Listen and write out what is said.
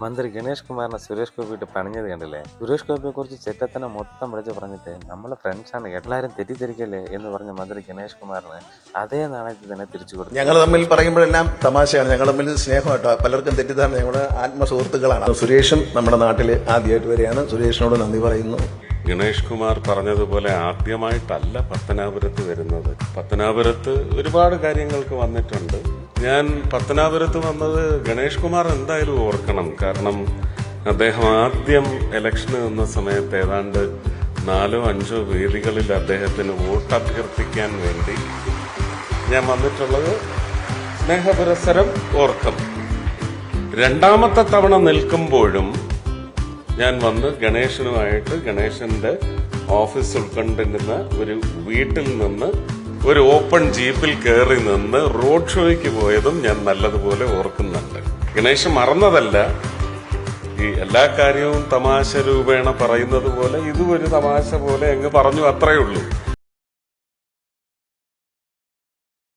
മന്ത്രി ഗണേഷ് കുമാറിനെ സുരേഷ് ഗോപിയിട്ട് പണിഞ്ഞത് കണ്ടില്ലേ? സുരേഷ് ഗോപിയെ കുറിച്ച് ചെറ്റത്തന്നെ മൊത്തം വിളിച്ച് പറഞ്ഞിട്ട് നമ്മളെ ഫ്രണ്ട്സാണ്, എല്ലാവരും തെറ്റിദ്ധരിക്കല്ലേ എന്ന് പറഞ്ഞ മന്ത്രി ഗണേഷ് കുമാറിന് അതേ നാണയത്തിൽ തന്നെ തിരിച്ചു കൊടുത്തു. ഞങ്ങൾ തമ്മിൽ പറയുമ്പോഴെല്ലാം തമാശയാണ്, ഞങ്ങൾ തമ്മിൽ സ്നേഹമായിട്ടോ. പലർക്കും തെറ്റിദ്ധാരണ, ഞങ്ങളുടെ ആത്മസുഹൃത്തുക്കളാണ്. സുരേഷും നമ്മുടെ നാട്ടിൽ ആദ്യമായിട്ട് വരികയാണ്. സുരേഷിനോട് നന്ദി പറയുന്നു. ഗണേഷ് കുമാർ പറഞ്ഞതുപോലെ ആദ്യമായിട്ടല്ല പത്തനാപുരത്ത് വരുന്നത്. പത്തനാപുരത്ത് ഒരുപാട് കാര്യങ്ങൾക്ക് വന്നിട്ടുണ്ട്. ഞാൻ പത്തനാപുരത്ത് വന്നത് ഗണേഷ് കുമാർ എന്തായാലും ഓർക്കണം. കാരണം അദ്ദേഹം ആദ്യം ഇലക്ഷന് നിന്ന സമയത്ത് ഏതാണ്ട് 4-5 വേദികളിൽ അദ്ദേഹത്തിന് വോട്ട് അഭ്യർത്ഥിക്കാൻ വേണ്ടി ഞാൻ വന്നിട്ടുള്ളത് സ്നേഹപുരസരം ഓർക്കും. രണ്ടാമത്തെ തവണ നിൽക്കുമ്പോഴും ഞാൻ വന്ന് ഗണേശനുമായിട്ട് ഗണേശന്റെ ഓഫീസ് ഉൾക്കൊണ്ടിരുന്ന ഒരു വീട്ടിൽ നിന്ന് ഒരു ഓപ്പൺ ജീപ്പിൽ കയറി നിന്ന് റോഡ് ഷോയ്ക്ക് പോയതും ഞാൻ നല്ലതുപോലെ ഓർക്കുന്നുണ്ട്. ഗണേശൻ മറന്നതല്ല, ഈ എല്ലാ കാര്യവും തമാശ രൂപേണ പറയുന്നത് പോലെ ഇതും ഒരു തമാശ പോലെ അങ്ങ് പറഞ്ഞു, അത്രയേ ഉള്ളൂ.